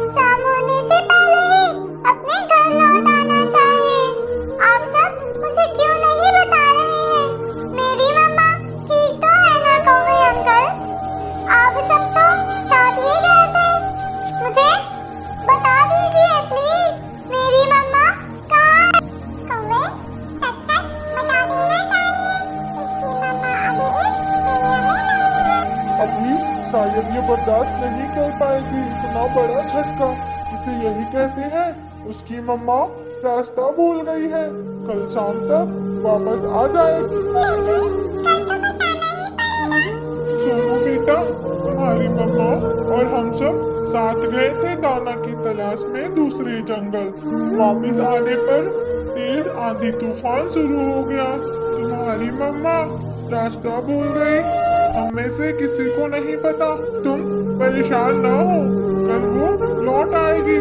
शाम होने से पहले ही अपने घर लौट आना चाहिए। आप सब मुझे क्यों नहीं बता रहे हैं? मेरी मम्मा ठीक तो है ना कौवे अंकल? आप सब तो साथ ही गए थे। मुझे बता दीजिए प्लीज, मेरी मम्मा कहाँ है? कौवे सच सच बता देना चाहिए, इसकी मम्मा अभी इस दुनिया में नहीं है। अभी शायद ये बर्दाश्त नहीं कर पाएगी इतना बड़ा झटका। इसे यही कहते हैं उसकी मम्मा रास्ता भूल गई है, कल शाम तक वापस आ जाएगी। लेकिन कल तो बताना ही पड़ेगा। सोनू बेटा, तुम्हारी मम्मा और हम सब साथ गए थे दाना की तलाश में दूसरे जंगल। वापस आने पर तेज आंधी तूफान शुरू हो गया। तुम्हारी मम्मा रास्ता भूल गई। हम में से किसी को नहीं पता। तुम परेशान ना हो, कल वो लौट आएगी।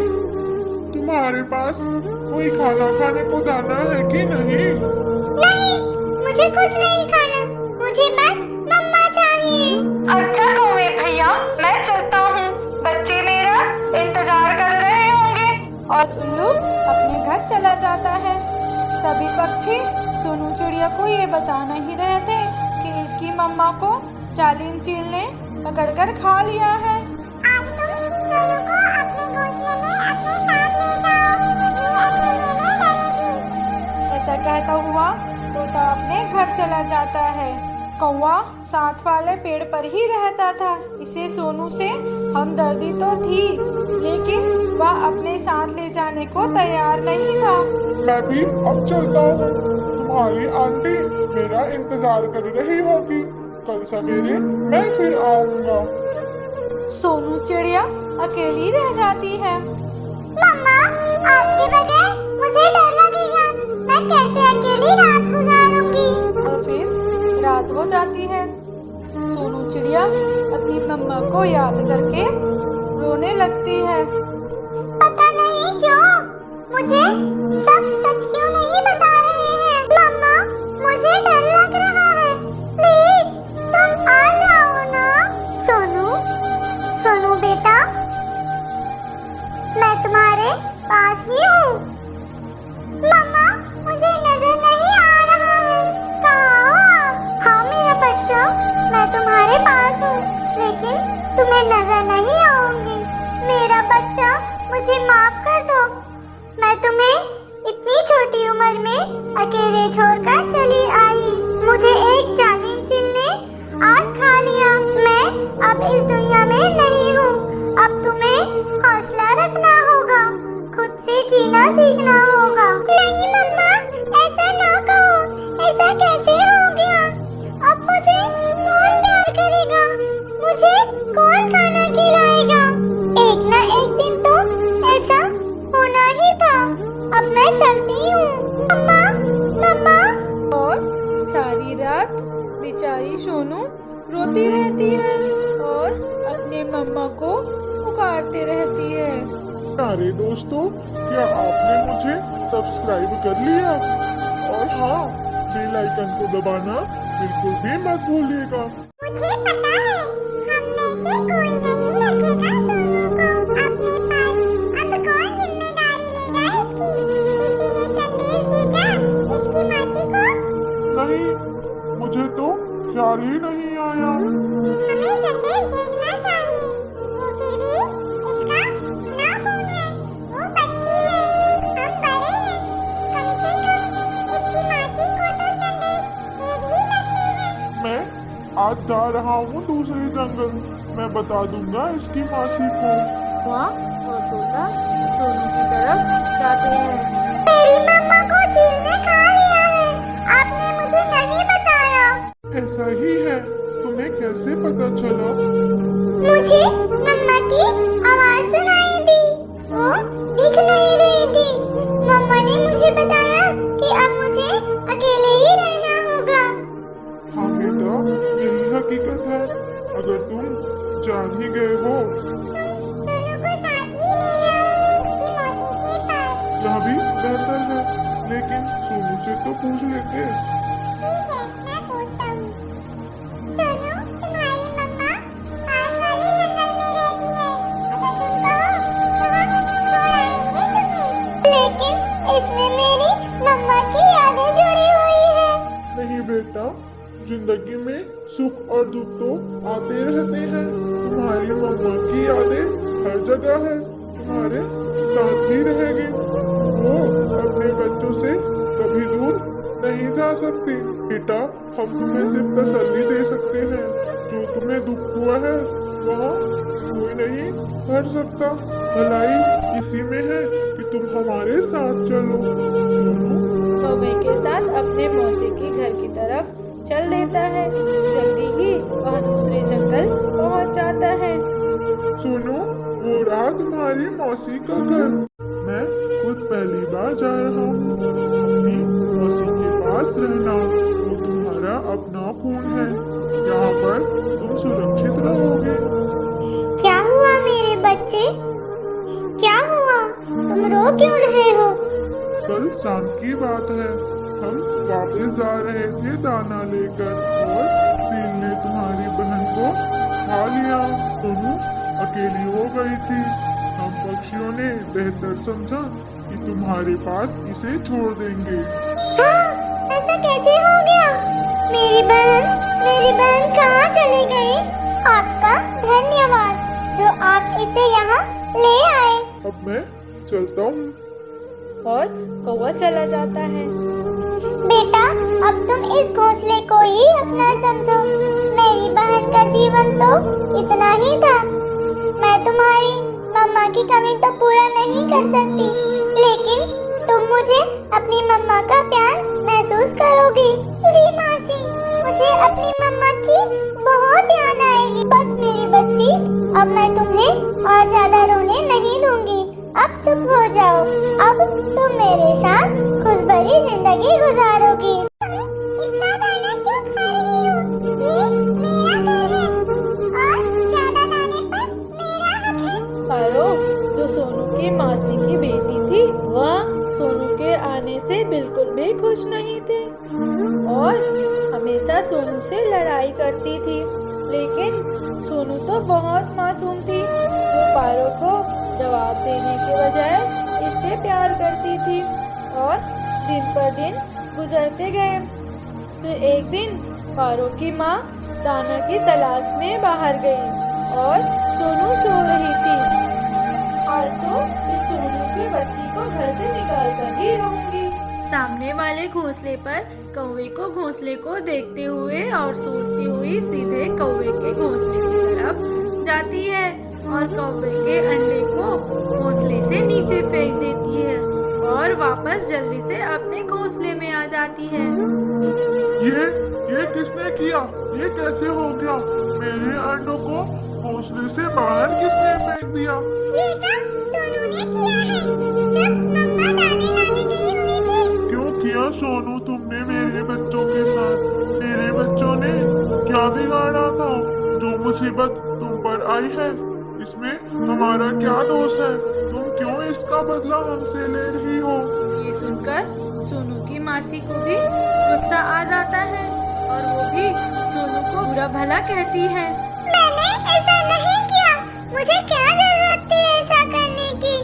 तुम्हारे पास कोई खाना खाने को दाना है कि नहीं? नहीं, मुझे कुछ नहीं खाना, मुझे बस मम्मा चाहिए। अच्छा कौवे भैया, मैं चलता हूँ। बच्चे मेरा इंतजार कर रहे होंगे। और उल्लू अपने घर चला जाता है। सभी पक्षी सोनू चिड़िया को ये बता नहीं रहे थे कि इसकी मम्मा को जालिम चील ने पकड़कर खा लिया है। आज तुम सोनू को अपने घोंसले में अपने साथ ले जाओ, ये अकेले में डरेगी। ऐसा कहता हुआ तोता अपने घर चला जाता है। कौवा साथ वाले पेड़ पर ही रहता था। इसे सोनू से हमदर्दी तो थी, लेकिन वह अपने साथ ले जाने को तैयार नहीं था। मैं भी अब चलता हूँ। तुम्हारी आंटी मेरा इंतजार कर रही होगी। कल सवेरे मैं फिर आऊँगा। सोनू चिड़िया अकेली रह जाती है। मम्मा, आपके बगैर मुझे डर लगेगा। मैं कैसे अकेली रात गुजारूंगी? और फिर रात हो जाती है। सोनू चिड़िया अपनी मम्मा को याद करके रोने लगती है। पता नहीं क्यों मुझे सब सच क्यों नहीं बता रहे हैं। मम्मा, मुझे डर लग रहा है। प्लीज तुम आ जाओ ना। सोनू, सोनू बेटा, मैं तुम्हारे पास ही हूँ। मम्मा, मुझे नजर नहीं आ रहा है। कहाँ हो आप? हाँ मेरा बच्चा, मैं तुम्हारे पास हूँ, लेकिन तुम्हें नजर नहीं आऊंगी। मेरा बच्चा, मुझे माफ कर दो। मैं तुम्हें इतनी छोटी उम्र में अकेले छोड़कर चली आई। मुझे एक जालिम चील ने आज खा लिया। मैं अब इस दुनिया में नहीं हूँ। अब तुम्हें हौसला रखना होगा, खुद से जीना सीखना होगा। नहीं मम्मा, ऐसा ना कहो। ऐसा कैसे हो गया? अब मुझे कौन प्यार करेगा? मुझे कौन खाना खिलाएगा? एक ना एक दिन तो ऐसा होना ही था। अब मैं चलती हूँ। मम्मा, मम्मा। और सारी रात बेचारी सोनू रोती रहती है और अपने मम्मा को पुकारती रहती है। प्यारे दोस्तों, क्या आपने मुझे सब्सक्राइब कर लिया? और हाँ, बेल आइकन को दबाना बिल्कुल भी मत भूलिएगा। मुझे पता है, हम में से कोई नहीं रखेगा सोनू को अपने पास। अब कौन जिम्मेदारी लेगा इसकी? किसी ने संदेश भेजा इसकी मासी को? नहीं, मुझे तो ख्याल ही नहीं आया। हमें संदेश भेजना चाहिए, क्योंकि भी इसका अपना खून है। वो बच्ची है, हम बड़े हैं। कम से कम इसकी मासी को तो संदेश भेज ही सकते हैं। मैं आज जा रहा हूँ दूसरे जंगल। मैं बता दूंगा इसकी मासी को। वहाँ और तोता सोनू की तरफ जाते हैं। मेरी मम्मा को चील ने खा लिया है, आपने मुझे नहीं बताया। ऐसा ही है, तुम्हें कैसे पता चला? मुझे मम्मा की आवाज सुनाई दी, वो दिख नहीं रही थी। मम्मा ने मुझे बताया कि अब मुझे अकेले ही रहना होगा। हाँ बेटा, यही हकीकत है। अगर तुम जान ही गए हो, सोनू को साथ ही ले जाओ उसकी मौसी के पास। यह भी बेहतर है, लेकिन सोनू से तो पूछ लेते। ठीक है, मैं पूछता हूँ। सोनू, तुम्हारी मम्मा पास वाले जंगल में रहती है। अगर तुम कहो तो जिंदगी में सुख और दुख तो आते रहते हैं। तुम्हारी मम्मा की यादें हर जगह है, तुम्हारे साथ ही रहेगी। वो अपने बच्चों से कभी दूर नहीं जा सकती। बेटा, हम तुम्हें सिर्फ तसल्ली दे सकते हैं। जो तुम्हें दुख हुआ है वह कोई नहीं कर सकता। भलाई इसी में है कि तुम हमारे साथ चलो। सोनू कौवे के साथ अपने मौसी के घर की तरफ चल देता है। जल्दी ही वह दूसरे जंगल पहुंच जाता है। सोनू, वो रहा तुम्हारी मौसी का घर। मैं खुद पहली बार जा रहा हूँ। अपनी मौसी के पास रहना, वो तुम्हारा अपना खून है। यहाँ पर तुम सुरक्षित रहोगे। क्या हुआ मेरे बच्चे? क्या हुआ? तुम रो क्यों रहे हो? कल शाम की बात है। हम वापस जा रहे थे दाना लेकर और चील ने तुम्हारी बहन को खा लिया। सोनू अकेली हो गई थी। हम पक्षियों ने बेहतर समझा कि तुम्हारे पास इसे छोड़ देंगे। हाँ, ऐसा कैसे हो गया? मेरी बहन कहाँ चली गई? आपका धन्यवाद जो आप इसे यहाँ ले आए। अब मैं चलता हूँ। और कौवा चला जाता है। बेटा, अब तुम इस घोंसले को ही अपना समझो। मेरी बहन का जीवन तो इतना ही था। मैं तुम्हारी मम्मा की कमी तो पूरा नहीं कर सकती, लेकिन तुम मुझे अपनी मम्मा का प्यार महसूस करोगी। जी मौसी, मुझे अपनी मम्मा की बहुत याद आएगी। बस मेरी बच्ची, अब मैं तुम्हें और ज्यादा रोने नहीं दूंगी। अब चुप हो जाओ। अब तुम मेरे साथ खुशभरी जिंदगी गुजारोगी। इतना दाना क्यों खा रही हो? ये मेरा घर है और ज्यादा दाने पर मेरा हक है। पारो, जो सोनू की मासी की बेटी थी, वह सोनू के आने से बिल्कुल भी खुश नहीं थी और हमेशा सोनू से लड़ाई करती थी। लेकिन सोनू तो बहुत मासूम थी। वो पारो को जवाब देने के बजाय इससे प्यार करती थी और दिन पर दिन गुजरते गए। फिर एक दिन पारो की माँ दाना की तलाश में बाहर गई और सोनू सो रही थी। आज तो इस सोनू की बच्ची को घर से निकाल कर ही रहूंगी। सामने वाले घोंसले पर कौवे को घोंसले को देखते हुए और सोचती हुई सीधे कौवे के घोंसले की तरफ जाती है और कौवे के अंडे को घोंसले से नीचे फेंक देती है और वापस जल्दी से अपने घोंसले में आ जाती है। ये किसने किया? ये कैसे हो गया? मेरे अंडों को घोंसले से बाहर किसने फेंक दिया? ये सब सोनू ने किया है जब मम्मा दाने लाने गई हुई थी। क्यों किया सोनू तुमने मेरे बच्चों के साथ? मेरे बच्चों ने क्या बिगाड़ा था? जो मुसीबत तुम पर आई है इसमें हमारा क्या दोष है? तुम क्यों इसका बदला हमसे ले रही हो? ये सुनकर सोनू की मासी को भी गुस्सा आ जाता है और वो भी सोनू को बुरा भला कहती है। मैंने ऐसा नहीं किया। मुझे क्या जरूरत थी ऐसा करने की?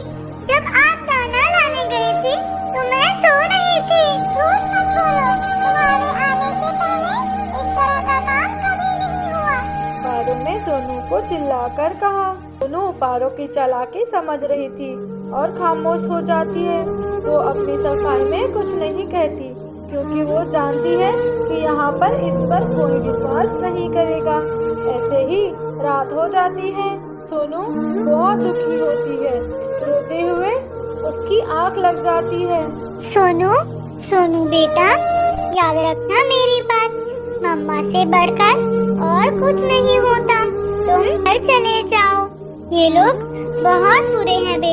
जब आप दाना लाने गई थी तो मैं सो रही थी। झूठ मत बोलो। तुम्हारे आने से पहले इस तरह का काम कभी नहीं हुआ। पारो ने सोनू को चिल्लाकर कहा। सोनू पारो की चालाकी समझ रही थी और खामोश हो जाती है। वो अपनी सफाई में कुछ नहीं कहती क्योंकि वो जानती है कि यहाँ पर इस पर कोई विश्वास नहीं करेगा। ऐसे ही रात हो जाती है। सोनू बहुत दुखी होती है। रोते हुए उसकी आंख लग जाती है। सोनू बेटा, याद रखना मेरी बात। मम्मा से बढ़कर और कुछ नहीं होता। तुम घर चले जाओ। ये लोग बहुत बुरे हैं बेटा।